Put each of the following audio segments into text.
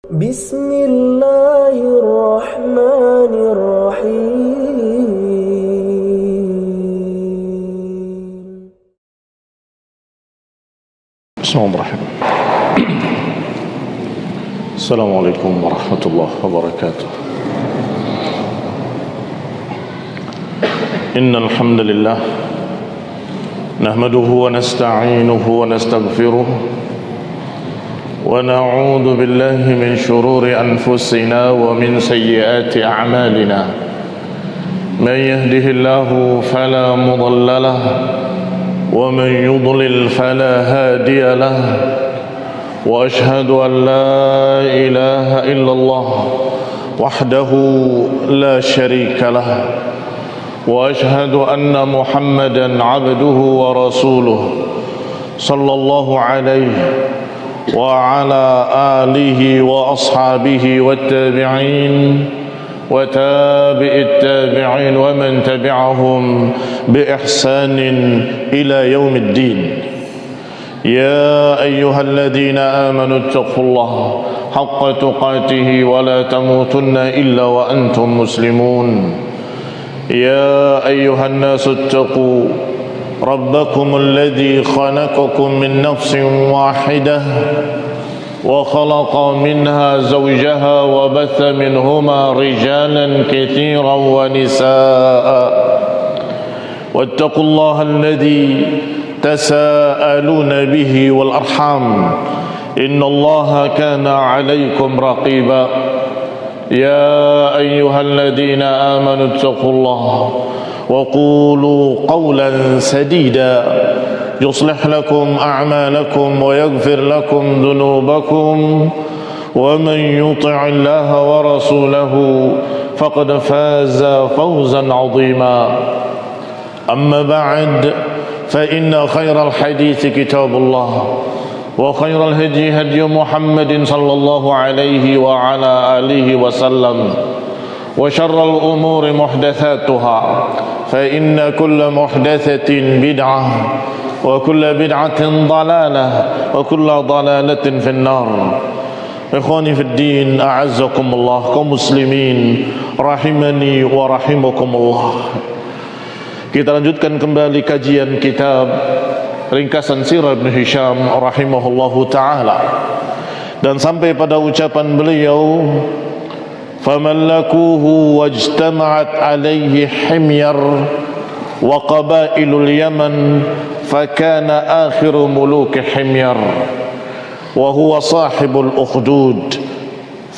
بسم الله الرحمن الرحيم بسم الله الرحمن الرحيم. السلام عليكم ورحمة الله وبركاته. إن الحمد لله نحمده ونستعينه ونستغفره ونعوذ بالله من شرور أنفسنا ومن سيئات أعمالنا. من يهده الله فلا مضل له ومن يضلل فلا هادي له، وأشهد أن لا إله إلا الله وحده لا شريك له، وأشهد أن محمدا عبده ورسوله صلى الله عليه وعلى آله وأصحابه والتابعين وتابع التابعين ومن تبعهم بإحسان إلى يوم الدين. يا أيها الذين آمنوا اتقوا الله حق تقاته ولا تموتن إلا وأنتم مسلمون. يا أيها الناس اتقوا ربكم الذي خلقكم من نفس واحدة وخلق منها زوجها وبث منهما رجالا كثيرا ونساء، واتقوا الله الذي تساءلون به والأرحام إن الله كان عليكم رقيبا. يا أيها الذين آمنوا اتقوا الله وقولوا قولا سديدا يصلح لكم أعمالكم ويغفر لكم ذنوبكم، ومن يطع الله ورسوله فقد فاز فوزا عظيما. أما بعد، فإن خير الحديث كتاب الله، وخير الهدي هدي محمد صلى الله عليه وعلى آله وسلم، وشر الأمور محدثاتها، فإن كل محدثة بدعة وكل بدعة ضلالة وكل ضلالة في النار. إخواني في الدين، أعزكم الله kaum muslimin rahimani wa rahimakumullah. Kita lanjutkan kembali kajian kitab ringkasan sirah Ibn Hisham rahimahullahu ta'ala, dan sampai pada ucapan beliau, فَمَلَّكُوهُ وَاجْتَمَعَتْ عَلَيْهِ حِمْيَرٌ وَقَبَائِلُ الْيَمَنِ فَكَانَ آخِرُ مُلُوكِ حِمْيَرٌ وَهُوَ صَاحِبُ الْأُخْدُودِ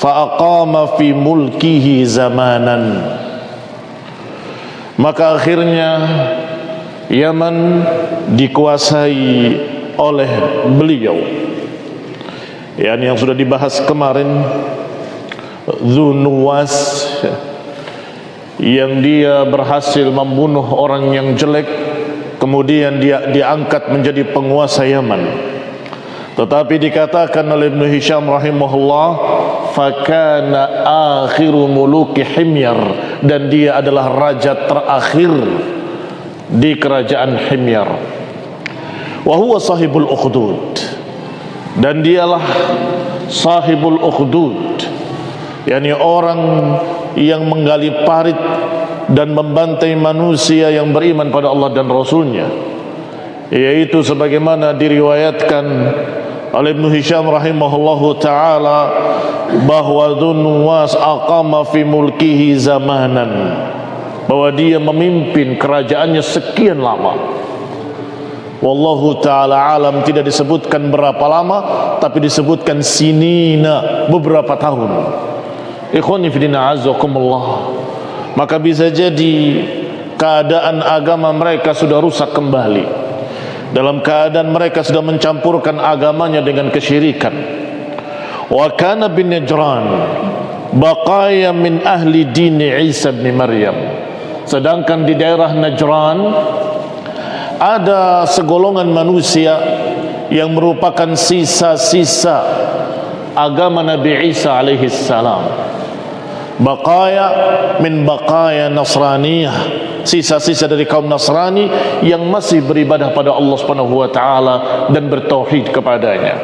فَأَقَامَ فِي مُلْكِهِ زَمَانًا. Maka akhirnya Yaman dikuasai oleh beliau, yang sudah dibahas kemarin, Dzunnuwas, yang dia berhasil membunuh orang yang jelek, kemudian dia diangkat menjadi penguasa Yaman. Tetapi dikatakan oleh Ibn Hisham rahimahullah, fakana akhiru muluki Himyar, dan dia adalah raja terakhir di kerajaan Himyar. Wa huwa sahibul ukhdud, dan dialah sahibul ukhdud, yakni orang yang menggali parit dan membantai manusia yang beriman pada Allah dan Rasulnya, yaitu sebagaimana diriwayatkan oleh Ibn Hisham rahimahullahu ta'ala bahwa Dzunnuwas aqama fi mulkihi zamanan, bahwa dia memimpin kerajaannya sekian lama. Wallahu ta'ala alam, tidak disebutkan berapa lama, tapi disebutkan sinina, beberapa tahun. Ikhwani fillah azakumullah. Maka bisa jadi keadaan agama mereka sudah rusak kembali, dalam keadaan mereka sudah mencampurkan agamanya dengan kesyirikan. Wa kana bin Najran baqaya min ahli dini Isa bin Maryam, sedangkan di daerah Najran ada segolongan manusia yang merupakan sisa-sisa agama Nabi Isa alaihi salam. Baqaya min baqaya Nasraniyah, sisa-sisa dari kaum Nasrani yang masih beribadah pada Allah Subhanahu wa taala dan bertauhid kepadanya.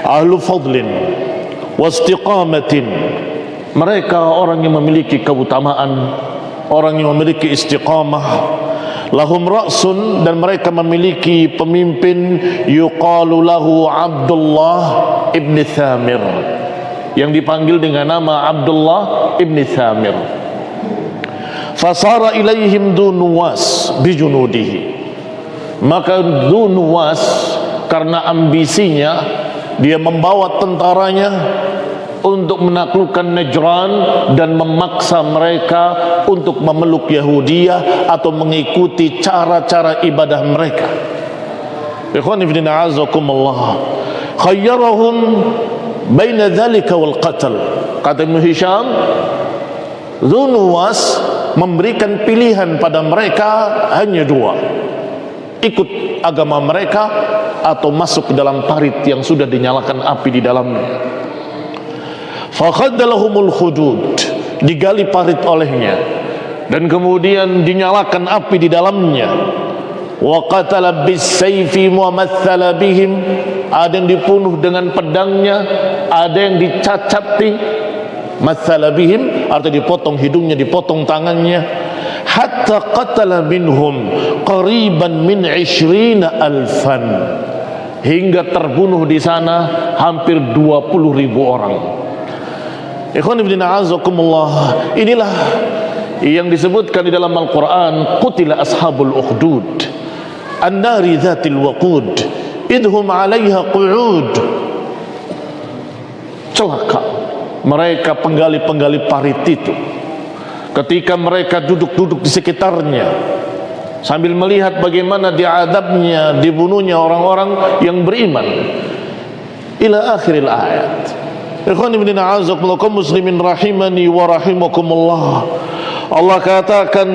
Ahlu fadlin wastiqamatin. Mereka orang yang memiliki keutamaan, orang yang memiliki istiqamah. Lahum ra'sun, dan mereka memiliki pemimpin yuqalu lahu Abdullah ibn Thamir, yang dipanggil dengan nama Abdullah ibn Thamir. Fasara ilaihim Dhu Nuwas bijunudihi. Maka Dhu Nuwas karena ambisinya, dia membawa tentaranya untuk menaklukkan Najran dan memaksa mereka untuk memeluk Yahudiyah atau mengikuti cara-cara ibadah mereka. Ikhwan fillah a'azakumullah, khayyarahum baina dzalika wal qatl. Kata Ibnu Hisham, Dhu Nuwas memberikan pilihan pada mereka hanya dua: ikut agama mereka atau masuk ke dalam parit yang sudah dinyalakan api di dalamnya. Fakhadalahumul khudud, digali parit olehnya dan kemudian dinyalakan api di dalamnya. Wa qatala bis-sayfi wa mathala bihim, ada yang dibunuh dengan pedangnya, ada yang dicacati. Mathala bihim artinya dipotong hidungnya, dipotong tangannya. Hatta qatala minhum qariban min 20,000, hingga terbunuh di sana hampir 20.000 orang. Ikhwan ibn a'azakumullah, inilah yang disebutkan di dalam Al-Quran, qutila ashabul ukhdud an-nari dhatil waqud idhum 'alaiha qu'ud. Celaka mereka penggali-penggali parit itu ketika mereka duduk-duduk di sekitarnya sambil melihat bagaimana diadabnya, dibunuhnya orang-orang yang beriman. Ila akhiril ayat. Ikhwan ibn a'azakumullah, kaum muslimin rahimani wa rahimakumullah, Allah katakan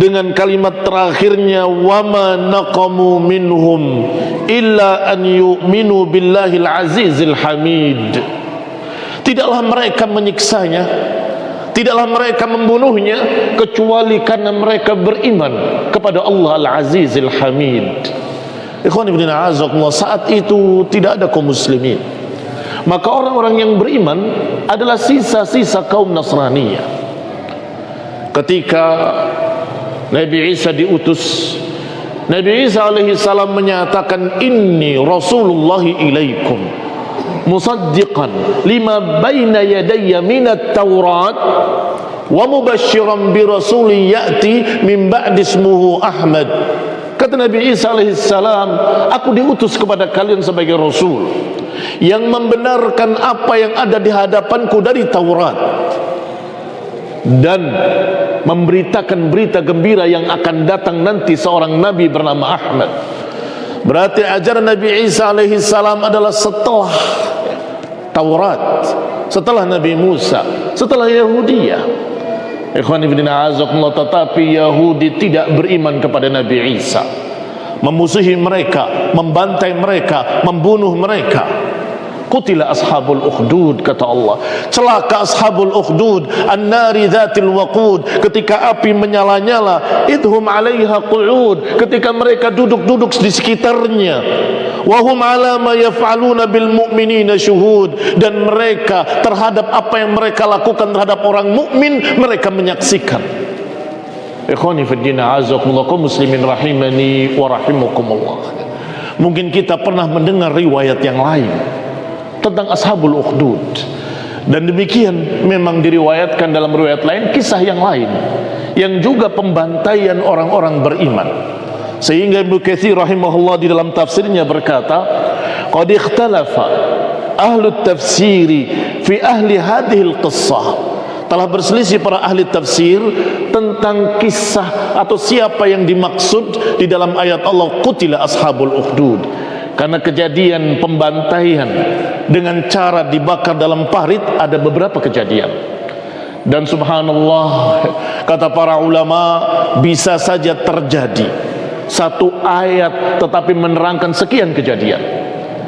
dengan kalimat terakhirnya, wa ma naqamu minhum illa an yu'minu billahil azizil hamid. Tidaklah mereka menyiksanya, tidaklah mereka membunuhnya, kecuali karena mereka beriman kepada Allah Al-Azizil Hamid. Ikhwan ibn a'azakumullah, saat itu tidak ada kaum muslimin, maka orang-orang yang beriman adalah sisa-sisa kaum Nasraniyah. Ketika Nabi Isa diutus, Nabi Isa alaihi salam menyatakan, inni rasulullahi ilaikum musaddiqan lima baina yadayya minat taurat wa mubashiran bi rasulin ya'ti min ba'di ismuhu Ahmad. Kata Nabi Isa alaihi salam, aku diutus kepada kalian sebagai rasul yang membenarkan apa yang ada di hadapanku dari Taurat dan memberitakan berita gembira yang akan datang nanti seorang nabi bernama Ahmad. Berarti ajaran Nabi Isa alaihi salam adalah setelah Taurat, setelah Nabi Musa, setelah Yahudiyah. Ikhwan ibn a'azakumullah, tetapi Yahudi tidak beriman kepada Nabi Isa, memusuhi mereka, membantai mereka, membunuh mereka. Qutila ashabul ukhdud, kata Allah, celaka ashabul ukhdud an-nari dhatil waqud, ketika api menyala-nyala, idhum 'alaiha qu'ud, ketika mereka duduk-duduk di sekitarnya, wa hum 'ala ma yaf'aluna bil mu'minina syuhud, dan mereka terhadap apa yang mereka lakukan terhadap orang mukmin mereka menyaksikan. Ikhwani fid din, a'azakumullah, kaum muslimin rahimani wa rahimakumullah. Mungkin kita pernah mendengar riwayat yang lain tentang ashabul ukhdud, dan demikian memang diriwayatkan dalam riwayat lain, kisah yang lain yang juga pembantaian orang-orang beriman. Sehingga Ibnu Katsir rahimahullah di dalam tafsirnya berkata, qad ikhtalafa ahlu tafsiri fi ahli hadhil qissah, telah berselisih para ahli tafsir tentang kisah atau siapa yang dimaksud di dalam ayat Allah qutila ashabul ukhdud. Karena kejadian pembantaian dengan cara dibakar dalam parit ada beberapa kejadian. Dan subhanallah, kata para ulama, bisa saja terjadi satu ayat tetapi menerangkan sekian kejadian.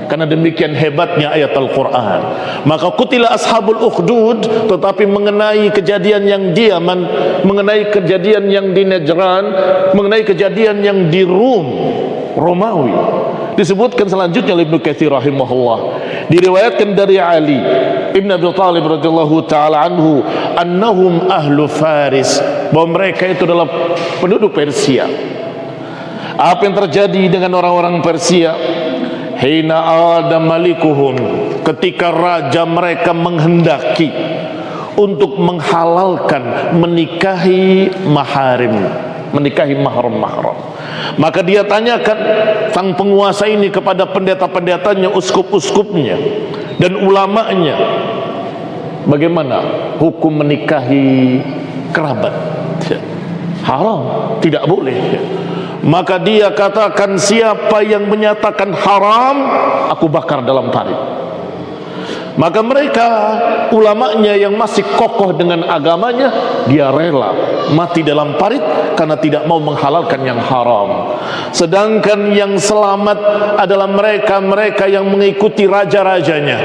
Karena demikian hebatnya ayat Al-Quran. Maka qutila ashabul ukhdud, tetapi mengenai kejadian yang di Yaman, mengenai kejadian yang di Najran, mengenai kejadian yang di Rum, Romawi, Disebutkan selanjutnya oleh Ibnu Katsir rahimahullah, diriwayatkan dari Ali Ibn Abi Thalib radhiyallahu taala anhu, annahum ahlu Faris, bahwa mereka itu adalah penduduk Persia. Apa yang terjadi dengan orang-orang Persia? Hina ada malikuhum, ketika raja mereka menghendaki untuk menghalalkan menikahi maharim, menikahi mahram-mahram, maka dia tanyakan sang penguasa ini kepada pendeta-pendetanya, uskup-uskupnya dan ulamanya, bagaimana hukum menikahi kerabat? Haram, tidak boleh. Maka dia katakan, siapa yang menyatakan haram, aku bakar dalam parit. Maka mereka, ulamanya yang masih kokoh dengan agamanya, dia rela mati dalam parit karena tidak mau menghalalkan yang haram. Sedangkan yang selamat adalah mereka yang mengikuti raja-rajanya,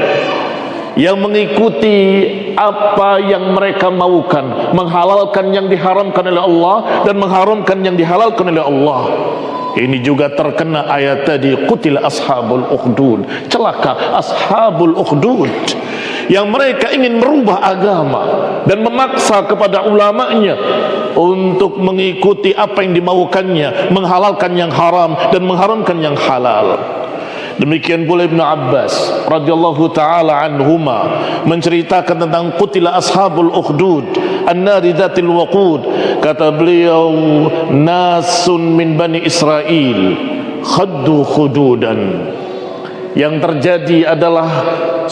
yang mengikuti apa yang mereka maukan, menghalalkan yang diharamkan oleh Allah dan mengharamkan yang dihalalkan oleh Allah. Ini juga terkena ayat tadi, qutila ashabul ukhdud, celaka ashabul ukhdud, yang mereka ingin merubah agama dan memaksa kepada ulamanya untuk mengikuti apa yang dimaukannya, menghalalkan yang haram dan mengharamkan yang halal. Demikian pula Ibnu Abbas radhiyallahu taala anhuma menceritakan tentang qutila ashabul ukhdud an-nari dzatil waqud. Kata beliau, nasun min bani Israel khaddu khududan. Yang terjadi adalah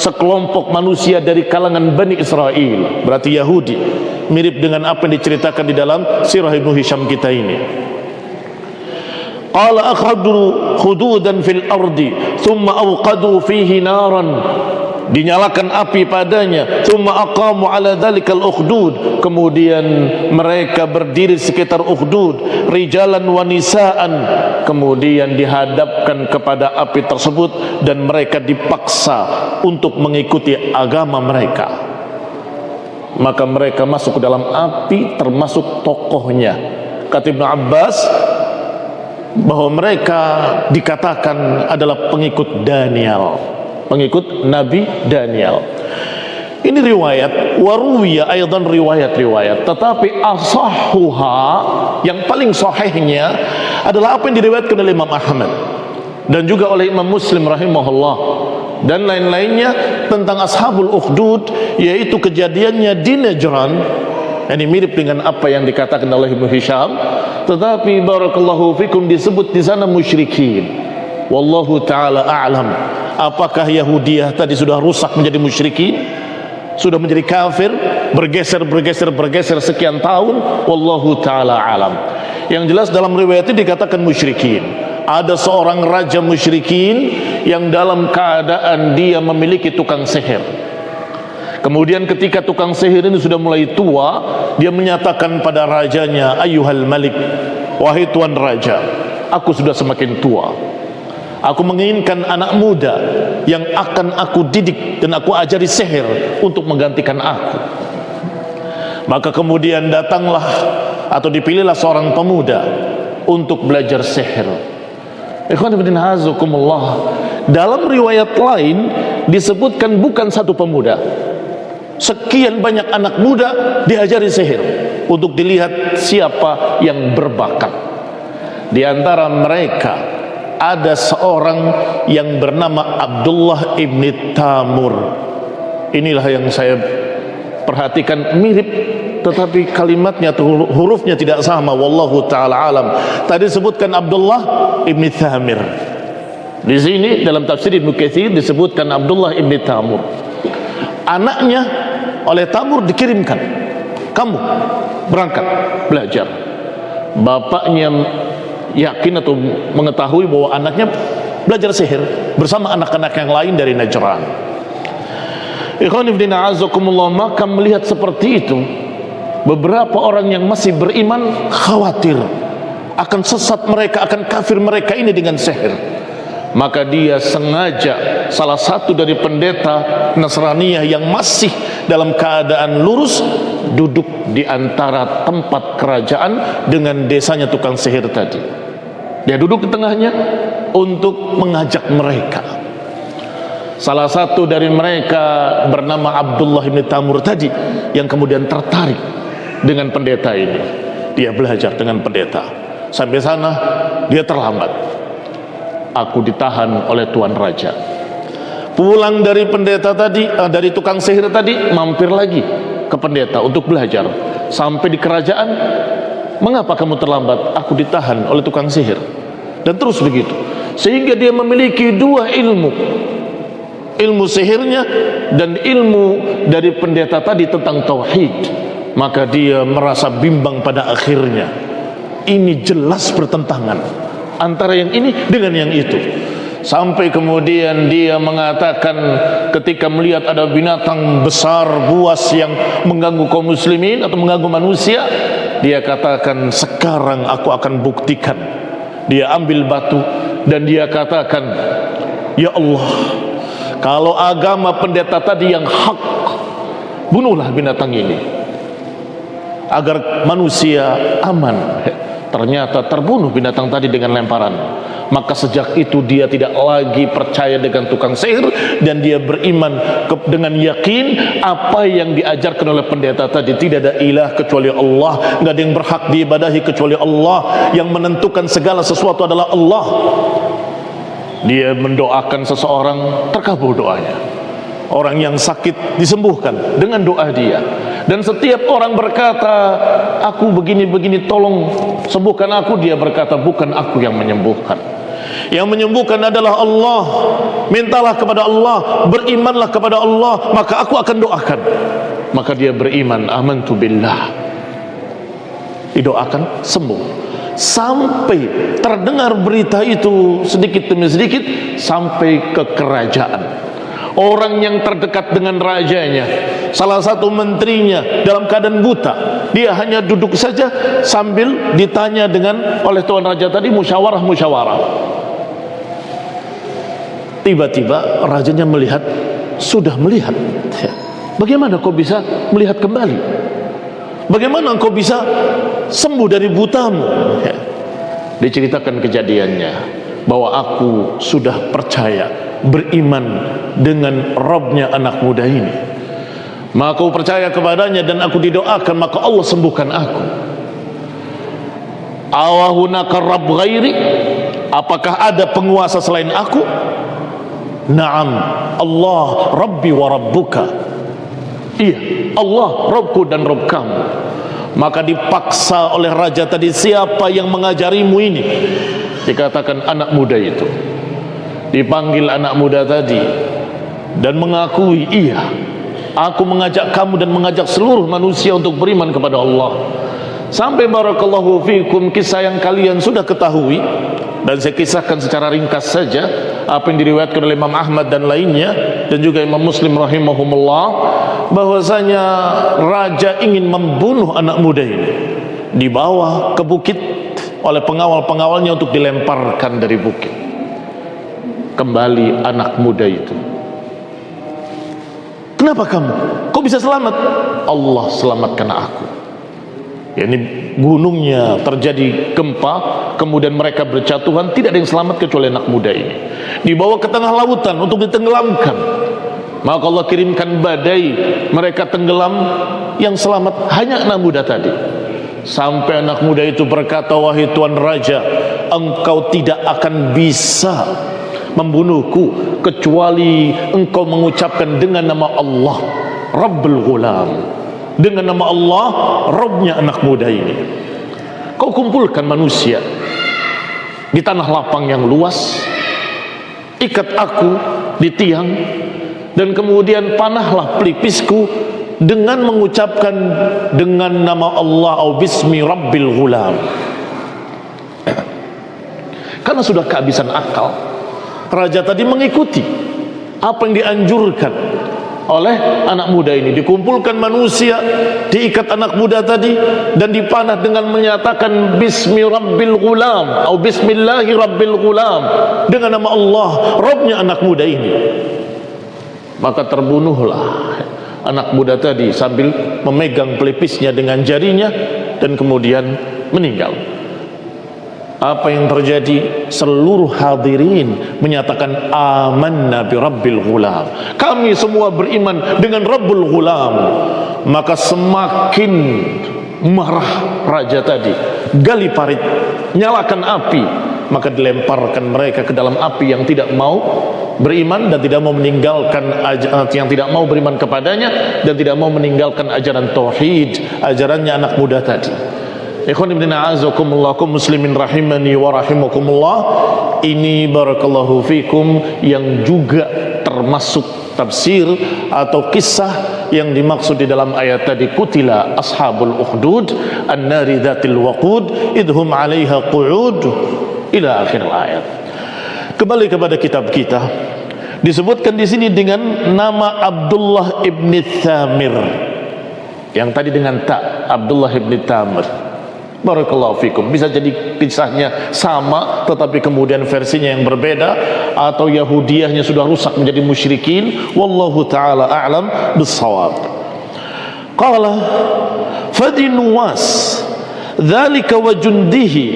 sekelompok manusia dari kalangan Bani Israel, berarti Yahudi, mirip dengan apa yang diceritakan di dalam sirah Ibnu Hisham kita ini. Qala akhadru khududan fil ardi thumma awqadu fihi naran, dinyalakan api padanya, thumma aqamu ala dhalikal ukhdud, kemudian mereka berdiri sekitar ukhdud, rijalan wa nisaan, kemudian dihadapkan kepada api tersebut dan mereka dipaksa untuk mengikuti agama mereka. Maka mereka masuk ke dalam api termasuk tokohnya. Kata Ibnu Abbas bahwa mereka dikatakan adalah pengikut Daniel, pengikut Nabi Daniel. Ini riwayat, waruwiya aydan riwayat-riwayat, tetapi asahhuha, yang paling sahihnya adalah apa yang diriwayatkan oleh Imam Ahmad dan juga oleh Imam Muslim rahimahullah dan lain-lainnya tentang ashabul ukhdud, yaitu kejadiannya di Najran. Ini mirip dengan apa yang dikatakan oleh Ibnu Hisham, tetapi barakallahu fikum disebut di sana musyrikin. Wallahu taala a'lam. Apakah Yahudiyah tadi sudah rusak menjadi musyrikin, sudah menjadi kafir, bergeser sekian tahun? Wallahu taala a'lam. Yang jelas dalam riwayat ini dikatakan musyrikin. Ada seorang raja musyrikin yang dalam keadaan dia memiliki tukang sihir. Kemudian ketika tukang sihir ini sudah mulai tua, dia menyatakan pada rajanya, ayyuhal malik, wahai tuan raja, aku sudah semakin tua, aku menginginkan anak muda yang akan aku didik dan aku ajari sihir untuk menggantikan aku. Maka kemudian datanglah atau dipilihlah seorang pemuda untuk belajar sihir. Ikhwan fillah azakumullah, dalam riwayat lain disebutkan bukan satu pemuda, sekian banyak anak muda diajari sihir untuk dilihat siapa yang berbakat. Di antara mereka ada seorang yang bernama Abdullah ibn Tamur. Inilah yang saya perhatikan mirip, tetapi kalimatnya atau hurufnya tidak sama. Wallahu ta'ala alam. Tadi disebutkan Abdullah ibn Thamir, di sini dalam tafsir Ibnu Katsir disebutkan Abdullah ibn Tamur. Anaknya oleh Tamur dikirimkan, kamu berangkat belajar. Bapaknya yakin atau mengetahui bahwa anaknya belajar sihir bersama anak-anak yang lain dari Najran. Ikhwan fillah azakumullah, maka melihat seperti itu, beberapa orang yang masih beriman khawatir akan sesat mereka, akan kafir mereka ini dengan sihir. Maka dia sengaja, salah satu dari pendeta Nasraniyah yang masih dalam keadaan lurus, duduk di antara tempat kerajaan dengan desanya tukang sihir tadi. Dia duduk di tengahnya untuk mengajak mereka. Salah satu dari mereka bernama Abdullah bin Tamur tadi, yang kemudian tertarik dengan pendeta ini. Dia belajar dengan pendeta. Sampai sana dia terlambat. Aku ditahan oleh Tuan Raja. Pulang dari pendeta tadi, dari tukang sihir tadi, mampir lagi ke pendeta untuk belajar. Sampai di kerajaan, mengapa kamu terlambat? Aku ditahan oleh tukang sihir. Dan terus begitu, sehingga dia memiliki dua ilmu, ilmu sihirnya dan ilmu dari pendeta tadi tentang tauhid. Maka dia merasa bimbang pada akhirnya. Ini jelas bertentangan antara yang ini dengan yang itu. Sampai kemudian dia mengatakan, ketika melihat ada binatang besar buas yang mengganggu kaum muslimin atau mengganggu manusia, dia katakan, sekarang aku akan buktikan. Dia ambil batu dan dia katakan, ya Allah, kalau agama pendeta tadi yang hak, bunuhlah binatang ini agar manusia aman. Ternyata terbunuh binatang tadi dengan lemparan. Maka sejak itu dia tidak lagi percaya dengan tukang sihir, dan dia beriman dengan yakin apa yang diajarkan oleh pendeta tadi. Tidak ada ilah kecuali Allah, nggak ada yang berhak diibadahi kecuali Allah, yang menentukan segala sesuatu adalah Allah. Dia mendoakan seseorang, terkabul doanya. Orang yang sakit disembuhkan dengan doa dia. Dan setiap orang berkata, aku begini-begini, tolong sembuhkan aku. Dia berkata, bukan aku yang menyembuhkan. Yang menyembuhkan adalah Allah. Mintalah kepada Allah, berimanlah kepada Allah, maka aku akan doakan. Maka dia beriman, amantu billah. Didoakan, sembuh. Sampai terdengar berita itu sedikit demi sedikit sampai ke kerajaan. Orang yang terdekat dengan rajanya, salah satu menterinya dalam keadaan buta, dia hanya duduk saja sambil ditanya oleh Tuan Raja tadi, musyawarah. Tiba-tiba rajanya melihat, sudah melihat. Bagaimana kau bisa melihat kembali? Bagaimana kau bisa sembuh dari butamu? Diceritakan kejadiannya, bahwa aku sudah percaya, beriman dengan Rabbnya anak muda ini. Maka aku percaya kepadanya dan aku didoakan, maka Allah sembuhkan aku. Awahunaka Rabb ghairi? Apakah ada penguasa selain aku? Naam, Allah Rabbi wa Rabbuka. Iya, Allah Rabbku dan Rabb kamu. Maka dipaksa oleh raja tadi, siapa yang mengajarimu ini? Dikatakan anak muda itu. Dipanggil anak muda tadi dan mengakui, iya, aku mengajak kamu dan mengajak seluruh manusia untuk beriman kepada Allah. Sampai barakallahu fikum, kisah yang kalian sudah ketahui, dan saya kisahkan secara ringkas saja apa yang diriwayatkan oleh Imam Ahmad dan lainnya, dan juga Imam Muslim rahimahumullah, bahwasanya raja ingin membunuh anak muda ini, dibawa ke bukit oleh pengawal-pengawalnya untuk dilemparkan dari bukit. Kembali anak muda itu, kenapa kamu? Kok bisa selamat? Allah selamatkan aku. Ini gunungnya terjadi gempa, kemudian mereka berjatuhan, tidak ada yang selamat kecuali anak muda ini. Dibawa ke tengah lautan untuk ditenggelamkan. Maka Allah kirimkan badai, mereka tenggelam. Yang selamat hanya anak muda tadi. Sampai anak muda itu berkata, wahai Tuan Raja, engkau tidak akan bisa membunuhku kecuali engkau mengucapkan dengan nama Allah Rabbul Ghulam, dengan nama Allah Rabbnya anak muda ini. Kau kumpulkan manusia di tanah lapang yang luas, ikat aku di tiang, dan kemudian panahlah pelipisku dengan mengucapkan dengan nama Allah atau bismi Rabbil Ghulam. Karena sudah kehabisan akal, raja tadi mengikuti apa yang dianjurkan oleh anak muda ini. Dikumpulkan manusia, diikat anak muda tadi, dan dipanah dengan menyatakan bismi Rabbil Ghulam atau bismillahi Rabbil Ghulam, dengan nama Allah Rabbnya anak muda ini. Maka terbunuhlah anak muda tadi sambil memegang pelipisnya dengan jarinya, dan kemudian meninggal. Apa yang terjadi? Seluruh hadirin menyatakan amanna bi rabbil ghulam. Kami semua beriman dengan Rabbul Ghulam. Maka semakin marah raja tadi, gali parit, nyalakan api, maka dilemparkan mereka ke dalam api yang tidak mau beriman dan tidak mau meninggalkan yang tidak mau beriman kepadanya dan tidak mau meninggalkan ajaran tauhid, ajarannya anak muda tadi. Ikhwan ibn a'azakumullah, muslimin rahimani wa rahimakumullah. Ini barakallahu fikum yang juga termasuk tafsir atau kisah yang dimaksud di dalam ayat tadi, kutila ashabul ukhdud an-nari dzatil waqud idhum 'alaiha qu'ud ila akhir ayat. Kembali kepada kitab kita, disebutkan di sini dengan nama Abdullah ibn Thamir. Yang tadi dengan ta, Abdullah ibn Thamir. Barakallahu fikum. Bisa jadi kisahnya sama tetapi kemudian versinya yang berbeda, atau Yahudiyahnya sudah rusak menjadi musyrikin. Wallahu taala a'lam bissawab. Qala fadinuwas dzalika wa jundihi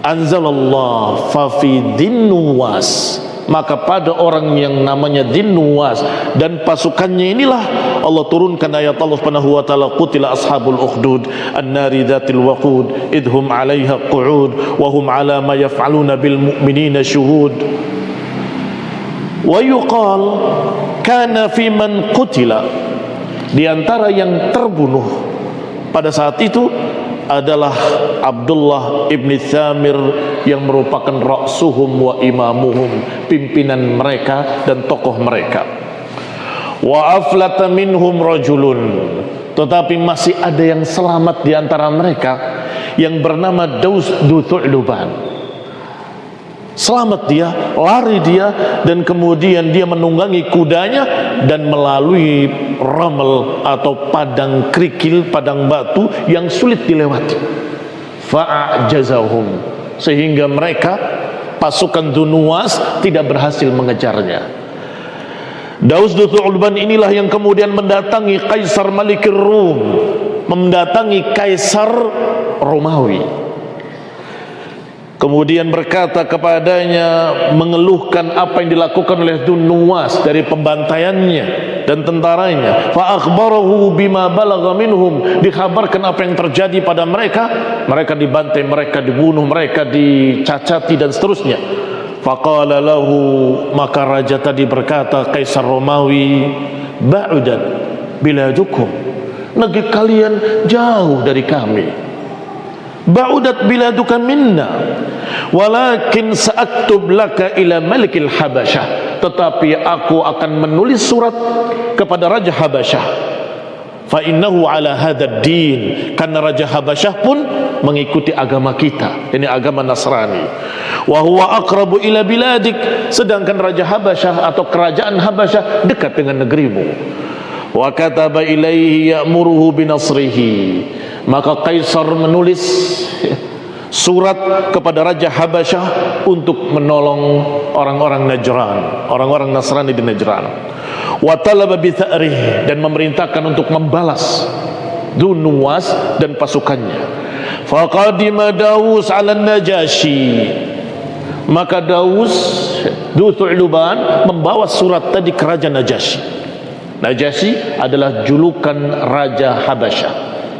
anzalallah fa fi dinnuwas. Maka pada orang yang namanya Dinnuwas dan pasukannya inilah Allah turunkan ayat Allah Subhanahu wa taala, qutila ashabul ukhdud an-nari dzatil waqud idhum 'alaiha qu'ud wa hum 'ala ma yaf'aluna bil mu'minina syuhud. Wa yuqal kana fi man qutila, di antara yang terbunuh pada saat itu adalah Abdullah ibn Thamir yang merupakan ra'suhum wa imamuhum, pimpinan mereka dan tokoh mereka. Wa aflata minhum rajulun, tetapi masih ada yang selamat di antara mereka yang bernama Daus Dutu'luban. Selamat dia, lari dia, dan kemudian dia menunggangi kudanya dan melalui ramel atau padang kerikil, padang batu yang sulit dilewati. Fa'ajazahum, sehingga mereka pasukan Dunnuwas tidak berhasil mengejarnya. Daus Dutu'luban inilah yang kemudian mendatangi Kaisar Malikir Rum, mendatangi Kaisar Romawi. Kemudian berkata kepadanya, mengeluhkan apa yang dilakukan oleh Dunnuwas dari pembantaiannya dan tentaranya. Fa akhbarahu bima balagha minhum, dikhabarkan apa yang terjadi pada mereka. Mereka dibantai, mereka dibunuh, mereka dicacati dan seterusnya. Faqala lahu, maka raja tadi berkata, Kaisar Romawi, ba'udat biladukum, negeri kalian jauh dari kami. Ba'udat biladuka minna, walakin sa'aktub laka ila malikil Habasyah, tetapi aku akan menulis surat kepada Raja Habasyah. Fa innahu ala hadzal din, karena Raja Habasyah pun mengikuti agama kita, ini agama Nasrani. Wa huwa aqrabu ila biladik, sedangkan Raja Habasyah atau kerajaan Habasyah dekat dengan negerimu. Wa kataba ilaihi ya'muruhu binasrihi, maka Kaisar menulis surat kepada Raja Habasyah untuk menolong orang-orang Najran, orang-orang Nasrani di Najran. Wa talaba bi tha'rih, dan memerintahkan untuk membalas Dunnuwas dan pasukannya. Faqadima Daus 'ala Najasyi, maka Daus Dutu'luban membawa surat tadi ke Raja Najasyi. Najasyi adalah julukan Raja Habasyah,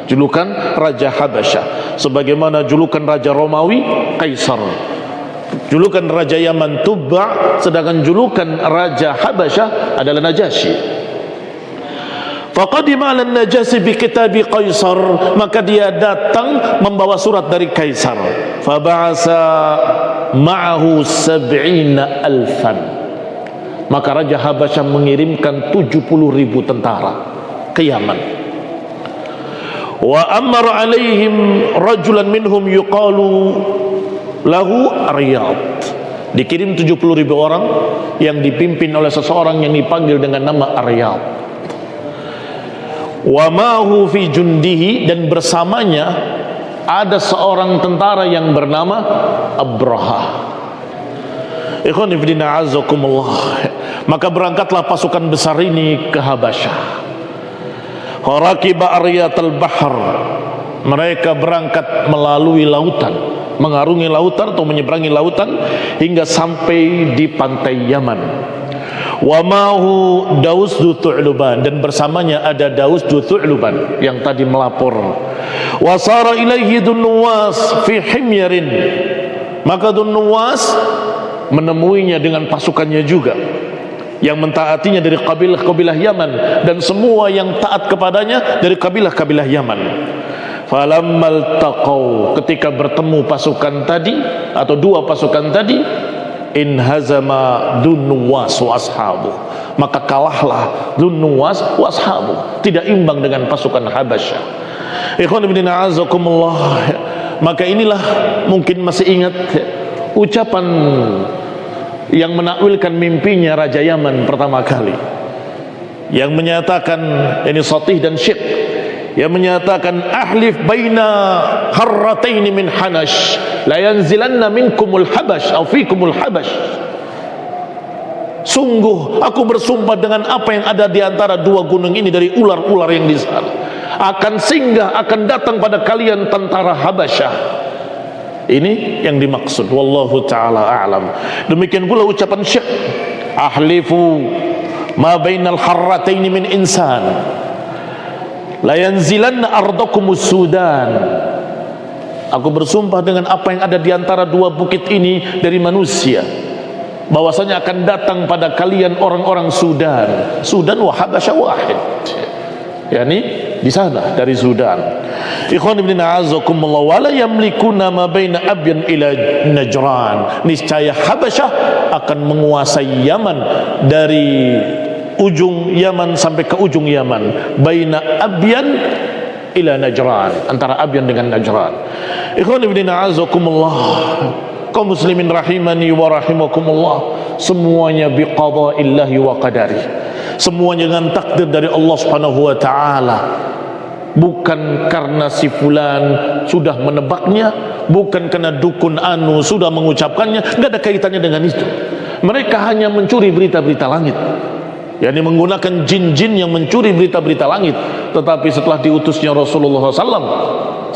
julukan Raja Habasyah, sebagaimana julukan Raja Romawi Kaisar, julukan Raja Yaman Tubba, sedangkan julukan Raja Habasyah adalah Najasyi. Faqadima 'ala Najasyi bi kitabi Kaisar, maka dia datang membawa surat dari Kaisar. Fa ba'asa ma'ahu 70,000, maka Raja Habasyah mengirimkan 70.000 tentara ke Yaman. Wa amara alaihim rajulan minhum yuqalu lahu Aryad, dikirim 70.000 orang yang dipimpin oleh seseorang yang dipanggil dengan nama Aryad. Wa ma'hu fi jundihi, dan bersamanya ada seorang tentara yang bernama Abraha. Ikhwan fillah azakumullah, maka berangkatlah pasukan besar ini ke Habasyah. Rakiba Aryatal Bahr, mereka berangkat melalui lautan. mengarungi lautan atau menyeberangi lautan hingga sampai di pantai Yaman. Wa ma'hu Daus du Thu'luban, dan bersamanya ada Daus du Thu'luban yang tadi melapor. Wa sara ilaihi Dunnuwas fi himyarin, maka Dunnuwas menemuinya dengan pasukannya juga yang mentaatinya dari kabilah-kabilah Yaman, dan semua yang taat kepadanya dari kabilah-kabilah Yaman. Falammal taqaw, ketika bertemu pasukan tadi atau dua pasukan tadi, inhazama Dunnuwas wa ashabu, maka kalahlah Dunnuwas wa ashabu, tidak imbang dengan pasukan Habasyah. Ikhwan ibn a'azakumullah, maka inilah mungkin masih ingat ucapan yang menakwilkan mimpinya Raja Yaman pertama kali, yang menyatakan, ini Satih dan Syekh, yang menyatakan ahlif baina harrataini min hanash la yanzilanna minkumul habash atau fikumul habash, sungguh aku bersumpah dengan apa yang ada di antara dua gunung ini dari ular-ular yang di sana, akan singgah, akan datang pada kalian tentara Habasyah. Ini yang dimaksud, wallahu ta'ala a'lam. Demikian pula ucapan Syekh, ahlifu ma bainal harrataini min insan la yanzilanna ardakumus Sudan, aku bersumpah dengan apa yang ada di antara dua bukit ini dari manusia, bahwasanya akan datang pada kalian orang-orang Sudan. Sudan wa Habasyah wahid, yakni di sana dari Sudan. Ikhwan ibn a'azakumullah, wala yamlikuna ma baina Abyan ila Najran, niscaya Habasyah akan menguasai Yaman dari ujung Yaman sampai ke ujung Yaman, baina Abyan ila Najran, antara Abyan dengan Najran. Ikhwan ibn a'azakumullah, kaum muslimin rahimani wa rahimakumullah, semuanya biqada'illahi wa qadari, semuanya dengan takdir dari Allah Subhanahu wa taala. Bukan karena si fulan sudah menebaknya, bukan karena dukun anu sudah mengucapkannya, enggak ada kaitannya dengan itu. Mereka hanya mencuri berita-berita langit, yakni menggunakan jin-jin yang mencuri berita-berita langit. Tetapi setelah diutusnya Rasulullah SAW,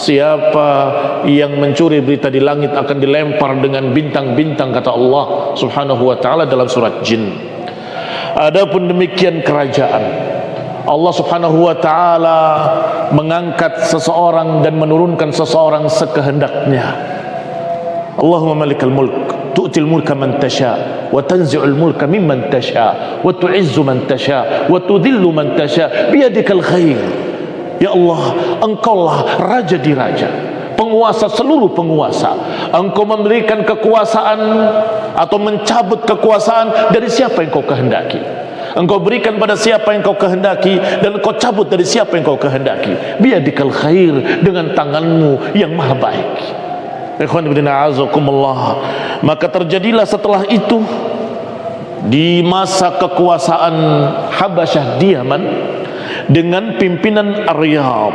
siapa yang mencuri berita di langit akan dilempar dengan bintang-bintang, kata Allah Subhanahu wa taala dalam surat Jin. Adapun demikian kerajaan, Allah Subhanahu wa taala mengangkat seseorang dan menurunkan seseorang sekehendaknya. Allahumma malikal mulk, tu'til mulka man tasha wa tanzi'ul mulka mimman tasha wa tu'izzu man tasha wa tudhillu man tasha biyadikal khair. Ya Allah, engkaulah raja di raja, penguasa seluruh penguasa. Engkau memberikan kekuasaan atau mencabut kekuasaan dari siapa yang kau kehendaki. Engkau berikan pada siapa yang kau kehendaki, dan engkau cabut dari siapa yang kau kehendaki. Biyadikal khair, dengan tanganmu yang maha baik. Ikhwan ibn a'azakumullah, maka terjadilah setelah itu di masa kekuasaan Habasyah di Yaman dengan pimpinan Aryad.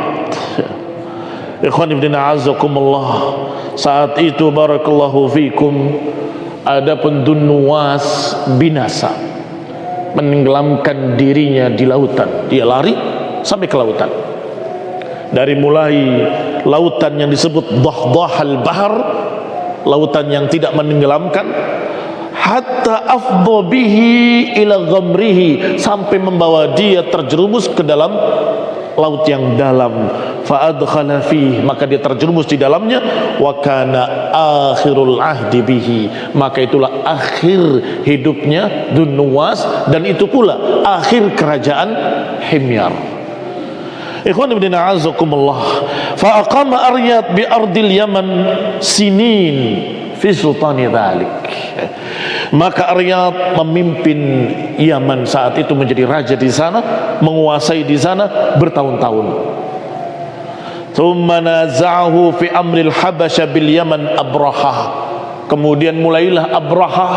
Ikhwan ibn a'azakumullah, saat itu barakallahu fikum, adapun Dunnuwas binasa, menenggelamkan dirinya di lautan. Dia lari sampai ke lautan, dari mulai lautan yang disebut Dahdahal Bahar, lautan yang tidak menenggelamkan, hatta afdha bihi ila ghamrihi, sampai membawa dia terjerumus ke dalam laut yang dalam. Fa adkhala fihi, maka dia terjerumus di dalamnya. Wa kana akhirul ahdi bihi, maka itulah akhir hidupnya Dunnuwas, dan itu pula akhir kerajaan Himyar. Ikhwan ibn a'azakumullah, fa aqama Aryad bi ardil Yaman sinin fi sultani dzalik, maka Aryad memimpin Yaman saat itu, menjadi raja di sana, menguasai di sana bertahun-tahun. Thumma naza'ahu fi amril Habasyah bil Yaman Abrahah, kemudian mulailah Abrahah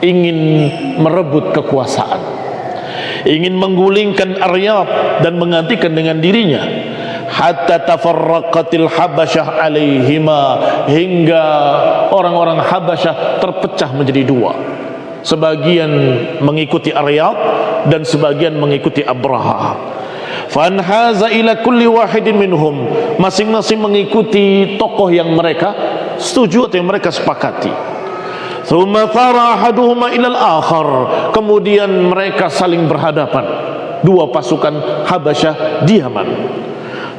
ingin merebut kekuasaan, ingin menggulingkan Aryad dan menggantikan dengan dirinya. Hatta tafarraqatil Habasyah alaihima, hingga orang-orang Habasyah terpecah menjadi dua, sebagian mengikuti Aryad dan sebagian mengikuti Abrahah. Fanhaza ila kulli wahidin minhum, masing-masing mengikuti tokoh yang mereka setuju atau yang mereka sepakati. Thumma thara ahaduhuma ilal akhar, kemudian mereka saling berhadapan, dua pasukan Habasyah di Yaman.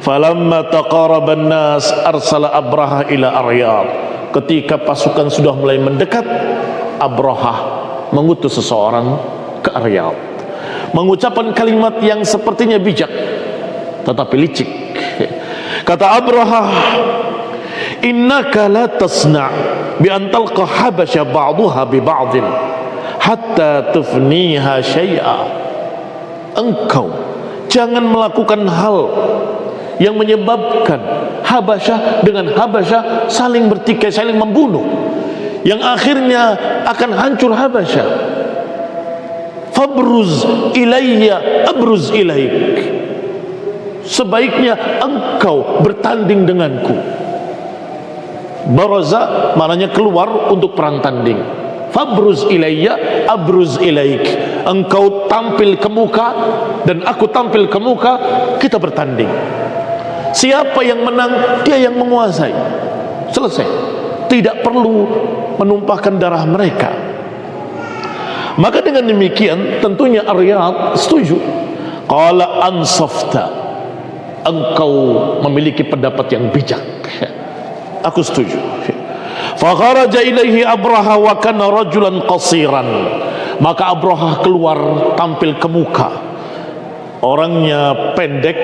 Falamma taqaraban nas arsala Abraha ila Aryad, ketika pasukan sudah mulai mendekat, Abraha mengutus seseorang ke Aryad, mengucapkan kalimat yang sepertinya bijak tetapi licik. Kata Abraha, innaka la tasna' bi an talqa Habasyah ba'daha bi ba'din hatta tufniha syai'a. Engkau jangan melakukan hal yang menyebabkan Habasyah dengan Habasyah saling bertikai, saling membunuh, yang akhirnya akan hancur Habasyah. Fabruz ilayya abruz ilaik, sebaiknya engkau bertanding denganku. Baraza maknanya keluar untuk perang tanding. Fabruz ilayya abruz ilaik, engkau tampil ke muka dan aku tampil ke muka, kita bertanding. Siapa yang menang, dia yang menguasai. Selesai. Tidak perlu menumpahkan darah mereka. Maka dengan demikian tentunya Aryad setuju. Qala ansafta, engkau memiliki pendapat yang bijak, aku setuju. Fa kharaja ilaihi Abraha wa kana rajulan qasiran, maka Abraha keluar tampil ke muka, orangnya pendek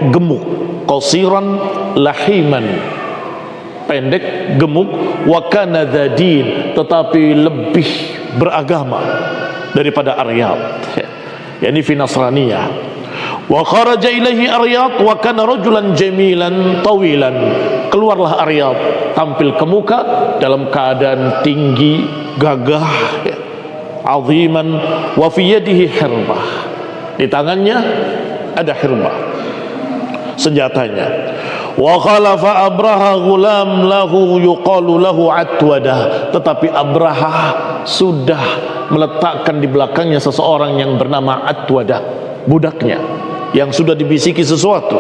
gemuk, qasiran lahiman, pendek gemuk, wa kana dzadin, tetapi lebih beragama daripada Aryad, yakni fi Nasraniyah. Wa kharaja ilaihi Aryad wa kana rajulan jamilan tawilan, keluarlah Aryad tampil ke muka dalam keadaan tinggi, gagah, aziman, wa fi yadihi hirbah, di tangannya ada hirbah, senjatanya. Wa khalafa Abraha gulam lahu yuqalu lahu Atwadah, tetapi Abraha sudah meletakkan di belakangnya seseorang yang bernama Atwadah, budaknya yang sudah dibisiki sesuatu.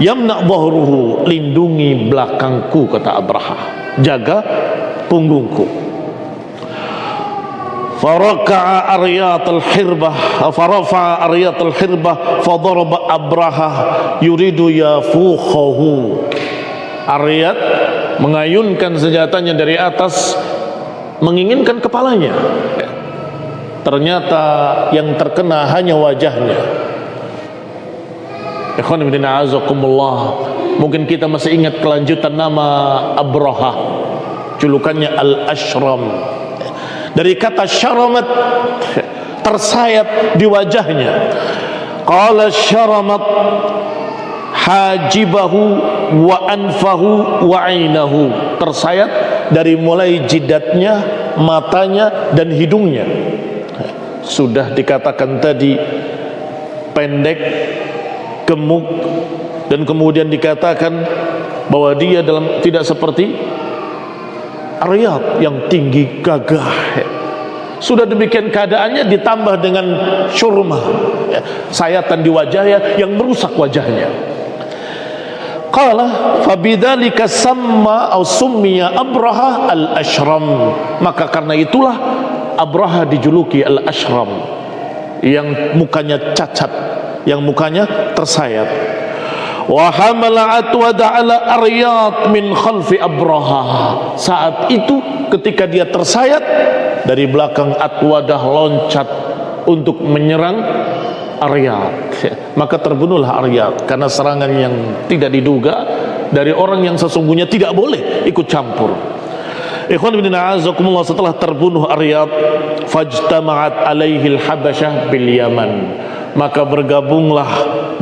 Yamna dhahruhu, lindungi belakangku, kata Abraha, jaga punggungku. Faraka'a Aryat al-hirbah, farafa'a Aryat al-hirbah, fadaraba Abraha yuridu yafukhahu. Aryat mengayunkan senjatanya dari atas, menginginkan kepalanya. Ternyata yang terkena hanya wajahnya. Ikhwan ibn a'azakumullah, mungkin kita masih ingat kelanjutan nama Abraha, julukannya Al-Ashram, dari kata syaramat, tersayat di wajahnya. Qala syaramat hajibahu wa anfahu wa ainahu, tersayat dari mulai jidatnya, matanya dan hidungnya. Sudah dikatakan tadi pendek, gemuk, dan kemudian dikatakan bahwa dia dalam tidak seperti Aryad yang tinggi gagah. Sudah demikian keadaannya ditambah dengan syurmah, sayatan di wajahnya yang merusak wajahnya. Qala fabidzalika samma aw summiya Abraha al-Ashram, maka karena itulah Abraha dijuluki Al-Ashram, yang mukanya cacat, yang mukanya tersayat. Wa hamala Atwada ala Aryad min khalfi Abraha, saat itu ketika dia tersayat, dari belakang Atwadah loncat untuk menyerang Aryad, maka terbunuhlah Aryad karena serangan yang tidak diduga dari orang yang sesungguhnya tidak boleh ikut campur. Ikhwan ibn a'azakumullah, setelah terbunuh Aryad, fajtama'at alaihi al-Habasyah bil Yaman, maka bergabunglah,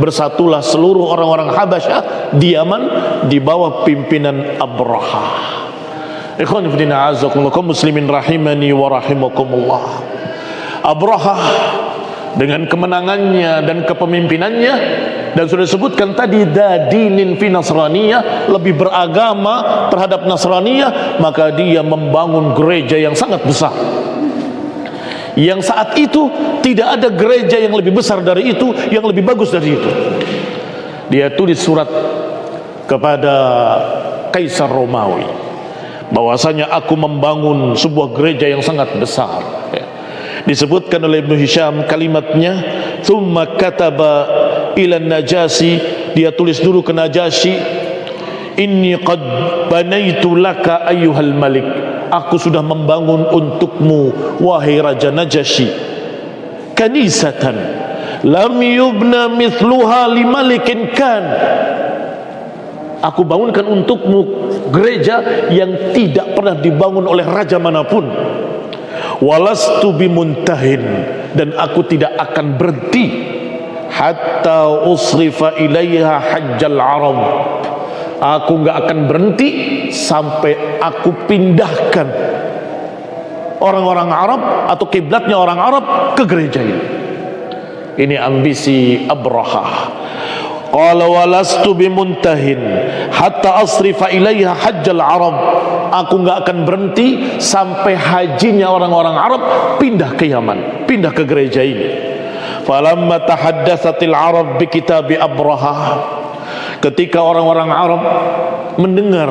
bersatulah seluruh orang-orang Habasyah di Yaman di bawah pimpinan Abraha. Ikhwan ibn a'azakumullah, kaum muslimin rahimani wa rahimakumullah, Abraha dengan kemenangannya dan kepemimpinannya, dan sudah disebutkan tadi dadinin fi Nasraniyah, lebih beragama terhadap Nasraniyah, maka dia membangun gereja yang sangat besar, yang saat itu tidak ada gereja yang lebih besar dari itu, yang lebih bagus dari itu. Dia tulis surat kepada Kaisar Romawi, bahwasanya aku membangun sebuah gereja yang sangat besar. Disebutkan oleh Ibnu Hisham kalimatnya, thumma kataba ila Najasi, dia tulis dulu ke Najasyi, inni qad banaitu laka ayyuhal malik, aku sudah membangun untukmu wahai Raja Najasyi, kanisatan lam yubna mithluha li malikin kan, aku bangunkan untukmu gereja yang tidak pernah dibangun oleh raja manapun. Walastu bimuntahin, dan aku tidak akan berhenti hatta usrifa ilaiha hajjal Arab, aku nggak akan berhenti sampai aku pindahkan orang-orang Arab atau kiblatnya orang Arab ke gereja ini. Ini ambisi Abraha. Qala walastu bimuntahin hatta asrifa ilaiha hajjal Arab, aku nggak akan berhenti sampai hajinya orang-orang Arab pindah ke Yaman, pindah ke gereja ini. Falamma tahaddatsatil Arab bi kitabi Abraha, ketika orang-orang Arab mendengar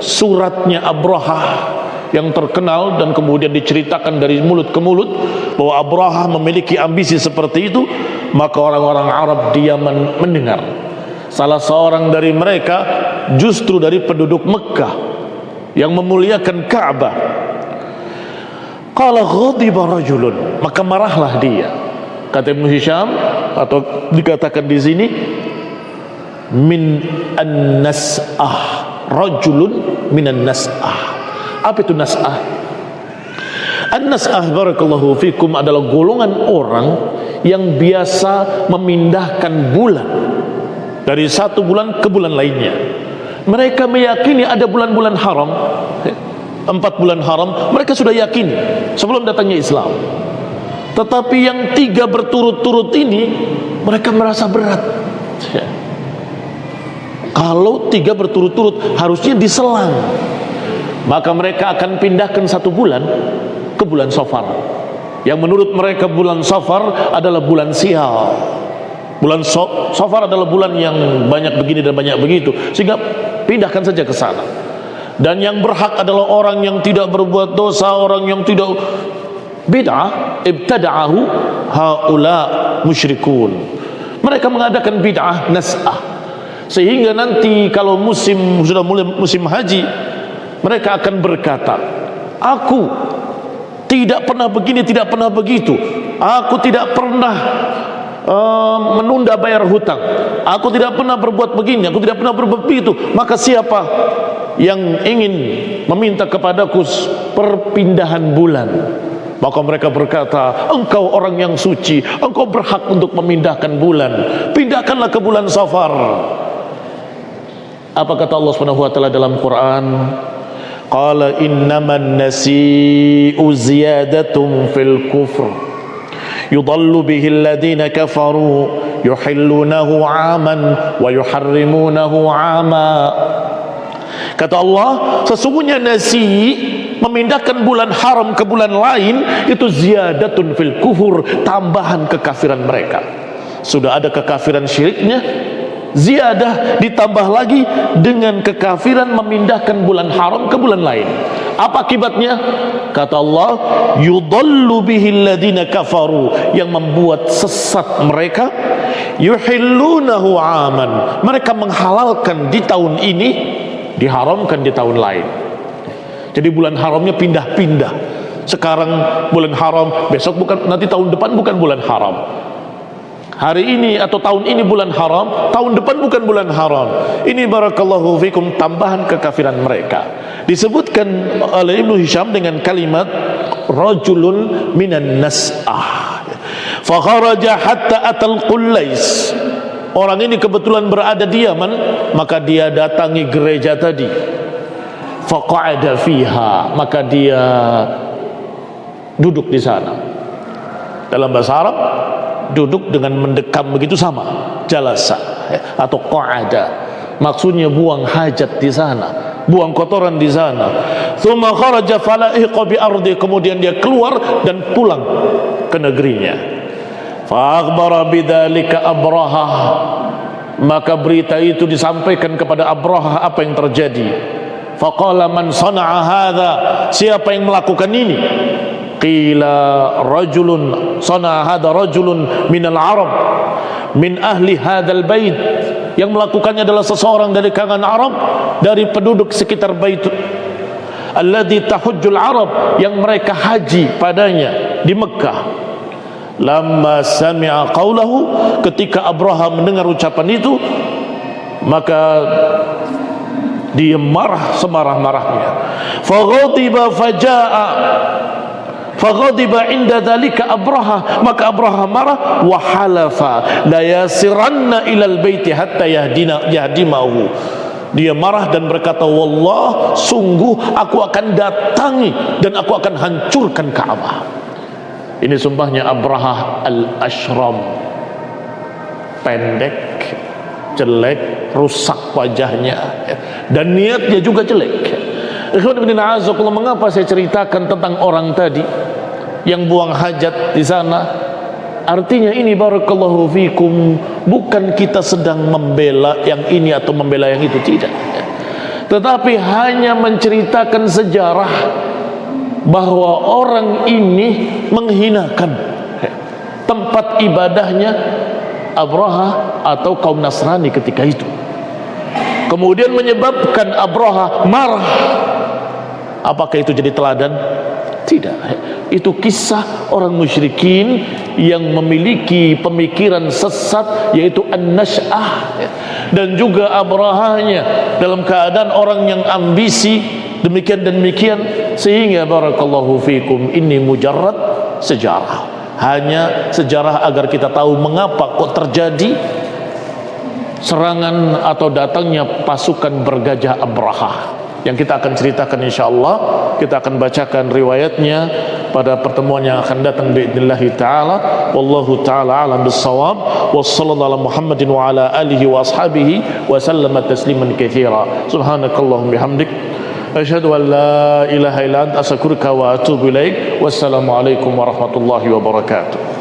suratnya Abraha yang terkenal dan kemudian diceritakan dari mulut ke mulut bahwa Abraha memiliki ambisi seperti itu, maka orang-orang Arab di Yaman mendengar. Salah seorang dari mereka justru dari penduduk Mekah yang memuliakan Ka'bah. Qala ghadiba rajulun, maka marahlah dia. Kata Ibnu Hisham, atau dikatakan di sini, min an-nas'ah, rajulun min an-nas'ah. Apa itu nas'ah? An-nas'ah barakallahu fikum adalah golongan orang yang biasa memindahkan bulan dari satu bulan ke bulan lainnya. Mereka meyakini ada bulan-bulan haram, 4 bulan haram, mereka sudah yakini sebelum datangnya Islam. Tetapi yang 3 berturut-turut ini mereka merasa berat. Kalau 3 berturut-turut harusnya diselang, maka mereka akan pindahkan 1 bulan ke bulan Safar, yang menurut mereka bulan Safar adalah bulan sial. Bulan Safar adalah bulan yang banyak begini dan banyak begitu, sehingga pindahkan saja ke sana. Dan yang berhak adalah orang yang tidak berbuat dosa, orang yang tidak bid'ah, ibtada'ahu haula musyrikun. Mereka mengadakan bid'ah nas'ah, sehingga nanti kalau sudah mulai musim haji, mereka akan berkata, aku tidak pernah begini, tidak pernah begitu, aku tidak pernah menunda bayar hutang, aku tidak pernah berbuat begini, aku tidak pernah berbuat begitu. Maka siapa yang ingin meminta kepadaku perpindahan bulan, maka mereka berkata, engkau orang yang suci, engkau berhak untuk memindahkan bulan, pindahkanlah ke bulan Safar. Apa kata Allah Subhanahu wa taala dalam Quran? Qala innaman nasi'u ziyadatun fil kufr yudallu bihi alladhina kafaru yuhillunahu 'aman wa yuharrimunahu 'ama. Kata Allah, sesungguhnya nasi, memindahkan bulan haram ke bulan lain, itu ziyadatun fil kufur, tambahan kekafiran mereka. Sudah ada kekafiran syiriknya, ziyadah ditambah lagi dengan kekafiran memindahkan bulan haram ke bulan lain. Apa akibatnya? Kata Allah, yudallu bihil ladina kafaru, yang membuat sesat mereka, yuhillunahu aman, mereka menghalalkan di tahun ini, diharamkan di tahun lain. Jadi bulan haramnya pindah-pindah. Sekarang bulan haram, besok bukan, nanti tahun depan bukan bulan haram. Hari ini atau tahun ini bulan haram, tahun depan bukan bulan haram. Ini barakallahu fikum tambahan kekafiran mereka. Disebutkan oleh Ibnu Hisham dengan kalimat rajulun minan nas'ah. Fa kharaja hatta atal Qullais. Orang ini kebetulan berada di Yaman, maka dia datangi gereja tadi. Fa qa'ada fiha, maka dia duduk di sana. Dalam bahasa Arab, duduk dengan mendekam begitu sama, jalasa atau qa'ada, maksudnya buang hajat di sana, buang kotoran di sana. Tsumma kharaja falaiqa bi ardi, kemudian dia keluar dan pulang ke negerinya. Fa akhbara bidzalika Abraha, maka berita itu disampaikan kepada Abraha apa yang terjadi. Faqala man sana'a hadza, siapa yang melakukan ini? Qila rajulun sana'a hadza rajulun minal Arab min ahli hadzal bait, yang melakukannya adalah seseorang dari kalangan Arab, dari penduduk sekitar bait alladzi tahujjul Arab, yang mereka haji padanya di Mekah. Lamma sami'a qawlahu, ketika Abraha mendengar ucapan itu, maka dia marah semarah-marahnya. Faghadiba faja'a, faghadiba inda dzalika Abraha, maka Abraha marah. Wa halafa la yasiranna ilal baiti hatta yahdimahu, dia marah dan berkata, wallah, sungguh aku akan datangi dan aku akan hancurkan Ka'bah. Ini sumpahnya Abraha al-Ashram, pendek, jelek, rusak wajahnya, dan niatnya juga jelek. Mengapa saya ceritakan tentang orang tadi yang buang hajat di sana? Artinya ini, barakallahu fikum, bukan kita sedang membela yang ini atau membela yang itu, tidak, tetapi hanya menceritakan sejarah bahwa orang ini menghinakan tempat ibadahnya Abraha atau kaum Nasrani ketika itu, kemudian menyebabkan Abraha marah. Apakah itu jadi teladan? Tidak. Itu kisah orang musyrikin yang memiliki pemikiran sesat, yaitu an-nash'ah, dan juga Abrahanya dalam keadaan orang yang ambisi demikian dan demikian. Sehingga barakallahu fikum, ini mujarrad sejarah, hanya sejarah agar kita tahu mengapa kok terjadi serangan atau datangnya pasukan bergajah Abraha, yang kita akan ceritakan insyaallah. Kita akan bacakan riwayatnya pada pertemuan yang akan datang biidznillah taala. Wallahu taala alam bissawab. Wassallallahu ala Muhammadin wa ala alihi wa ashabihi wa sallama tasliman katsira. Subhanakallahumma bihamdik, asyhadu an la ilaha illa anta, astaghfiruka wa atubu ilaik. Wassalamu alaikum warahmatullahi wabarakatuh.